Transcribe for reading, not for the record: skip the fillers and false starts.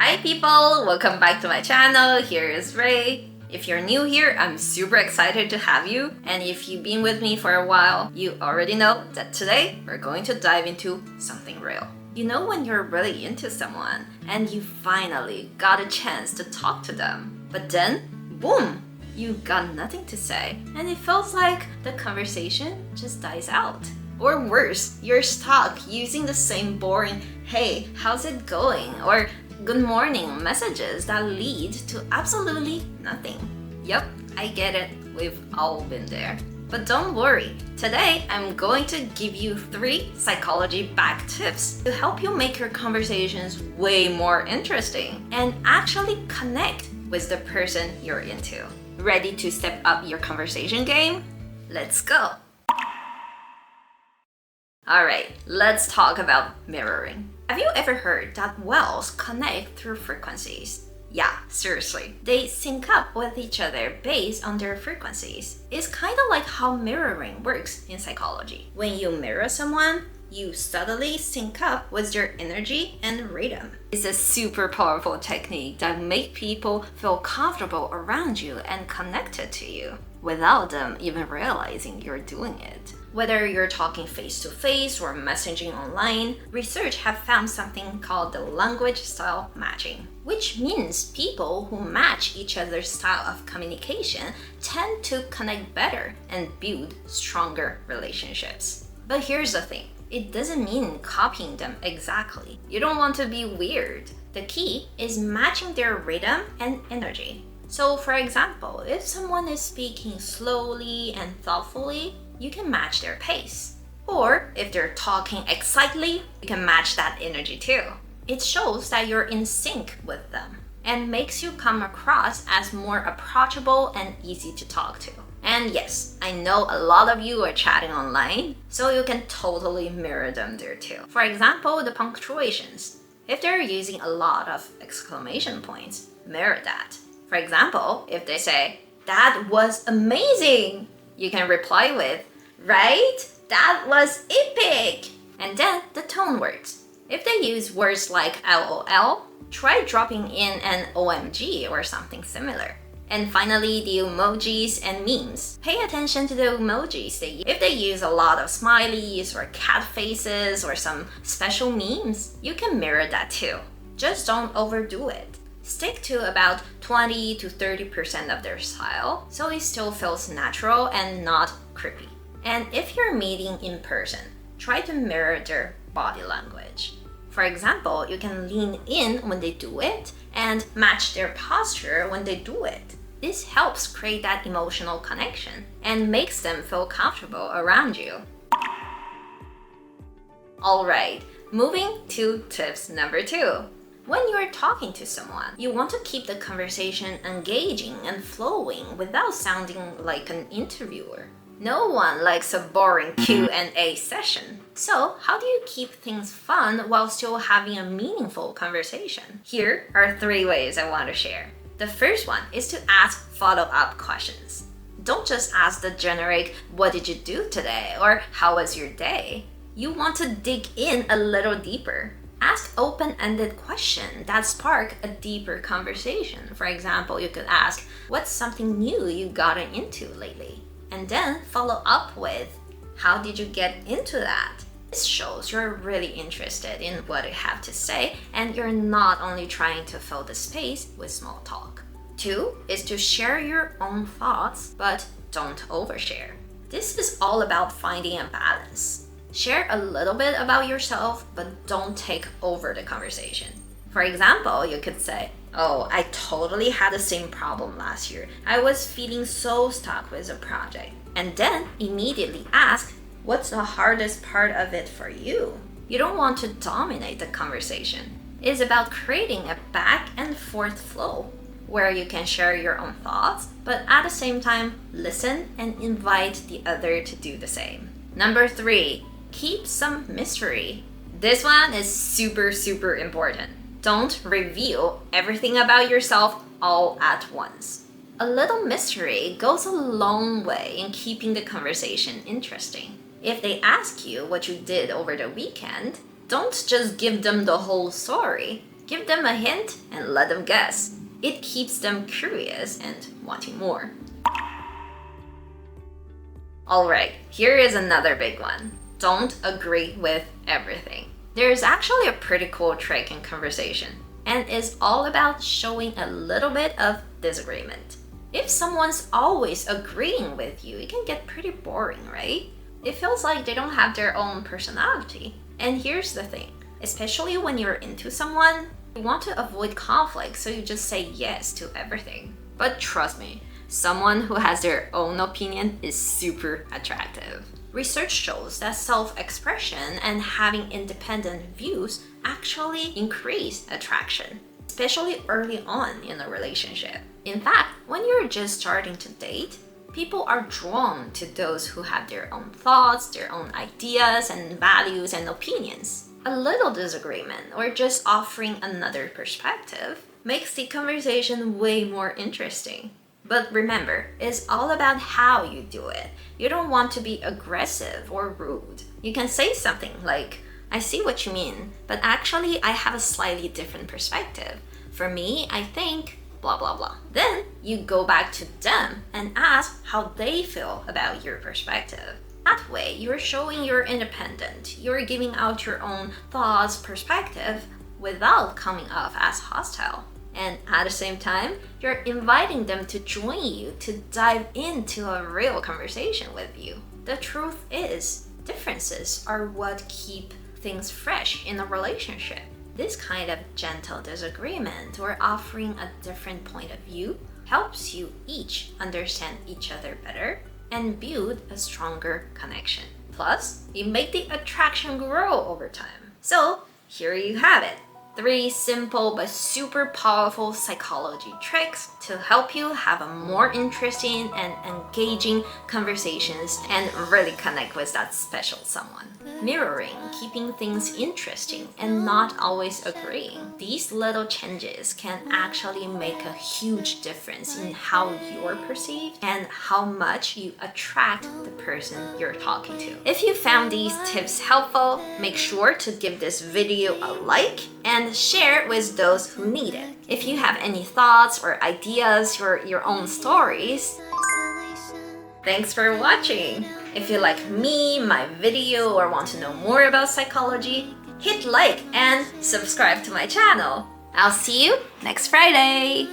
Hi people, welcome back to my channel. Here is Ray. If you're new here, I'm super excited to have you. And if you've been with me for a while, you already know that today we're going to dive into something real. You know when you're really into someone and you finally got a chance to talk to them, but then, boom, you got nothing to say and it feels like the conversation just dies out. Or worse, you're stuck using the same boring, hey, how's it going? Or good morning messages that lead to absolutely nothing. Yep, I get it. We've all been there. But don't worry. Today, I'm going to give you 3 psychology-backed tips to help you make your conversations way more interesting and actually connect with the person you're into. Ready to step up your conversation game? Let's go! Alright, let's talk about mirroring. Have you ever heard that whales connect through frequencies? Yeah, seriously. They sync up with each other based on their frequencies. It's kind of like how mirroring works in psychology. When you mirror someone, you subtly sync up with their energy and rhythm. It's a super powerful technique that makes people feel comfortable around you and connected to you without them even realizing you're doing it. Whether you're talking face-to-face or messaging online, research have found something called the language style matching, which means people who match each other's style of communication tend to connect better and build stronger relationships. But here's the thing. It doesn't mean copying them exactly. You don't want to be weird. The key is matching their rhythm and energy. So for example, if someone is speaking slowly and thoughtfully, you can match their pace. Or if they're talking excitedly, you can match that energy too. It shows that you're in sync with them and makes you come across as more approachable and easy to talk to. And yes, I know a lot of you are chatting online, so you can totally mirror them there too. For example, the punctuations. If they're using a lot of exclamation points, mirror that. For example, if they say, "That was amazing," you can reply with, "Right? That was epic!" And then the tone words. If they use words like LOL, try dropping in an OMG or something similar. And finally, the emojis and memes. Pay attention to the emojis they use. If they use a lot of smileys or cat faces or some special memes, you can mirror that too. Just don't overdo it. Stick to about 20 to 30% of their style so it still feels natural and not creepy. And if you're meeting in person, try to mirror their body language. For example, you can lean in when they do it and match their posture when they do it. This helps create that emotional connection and makes them feel comfortable around you. Alright, moving to tips number 2. When you're talking to someone, you want to keep the conversation engaging and flowing without sounding like an interviewer. No one likes a boring Q&A session. So, how do you keep things fun while still having a meaningful conversation? Here are 3 ways I want to share. The first one is to ask follow-up questions. Don't just ask the generic, "What did you do today?" or "How was your day?" You want to dig in a little deeper. Ask open-ended questions that spark a deeper conversation. For example, you could ask, "What's something new you gotten into lately?" And then follow up with, "How did you get into that?" This shows you're really interested in what you have to say and you're not only trying to fill the space with small talk. 2 is to share your own thoughts, but don't overshare. This is all about finding a balance. Share a little bit about yourself, but don't take over the conversation. For example, you could say, "Oh, I totally had the same problem last year. I was feeling so stuck with a project." And then immediately ask, "What's the hardest part of it for you?" You don't want to dominate the conversation. It's about creating a back and forth flow where you can share your own thoughts, but at the same time, listen and invite the other to do the same. Number 3. Keep some mystery. This one is super important. Don't reveal everything about yourself all at once. A little mystery goes a long way in keeping the conversation interesting. If they ask you what you did over the weekend, don't just give them the whole story. Give them a hint and let them guess. It keeps them curious and wanting more. Alright, here is another big one. Don't agree with everything. There's actually a pretty cool trick in conversation, and it's all about showing a little bit of disagreement. If someone's always agreeing with you, it can get pretty boring, right? It feels like they don't have their own personality. And here's the thing, especially when you're into someone, you want to avoid conflict, so you just say yes to everything. But trust me, someone who has their own opinion is super attractive. Research shows that self-expression and having independent views actually increase attraction, especially early on in a relationship. In fact, when you're just starting to date, people are drawn to those who have their own thoughts, their own ideas and values and opinions. A little disagreement or just offering another perspective makes the conversation way more interesting. But remember, it's all about how you do it. You don't want to be aggressive or rude. You can say something like, I see what you mean, but actually I have a slightly different perspective. For me, I think blah blah blah. Then you go back to them and ask how they feel about your perspective. That way, you're showing you're independent. You're giving out your own thoughts, perspective, without coming off as hostile. And at the same time, you're inviting them to join you to dive into a real conversation with you. The truth is, differences are what keep things fresh in a relationship. This kind of gentle disagreement or offering a different point of view helps you each understand each other better and build a stronger connection. Plus, you make the attraction grow over time. So, here you have it. 3 simple but super powerful psychology tricks to help you have a more interesting and engaging conversations and really connect with that special someone. Mirroring, keeping things interesting and not always agreeing. These little changes can actually make a huge difference in how you're perceived and how much you attract the person you're talking to. If you found these tips helpful, make sure to give this video a like and share it with those who need it. If you have any thoughts or ideas or your own stories, thanks for watching! If you like me, my video, or want to know more about psychology, hit like and subscribe to my channel. I'll see you next Friday!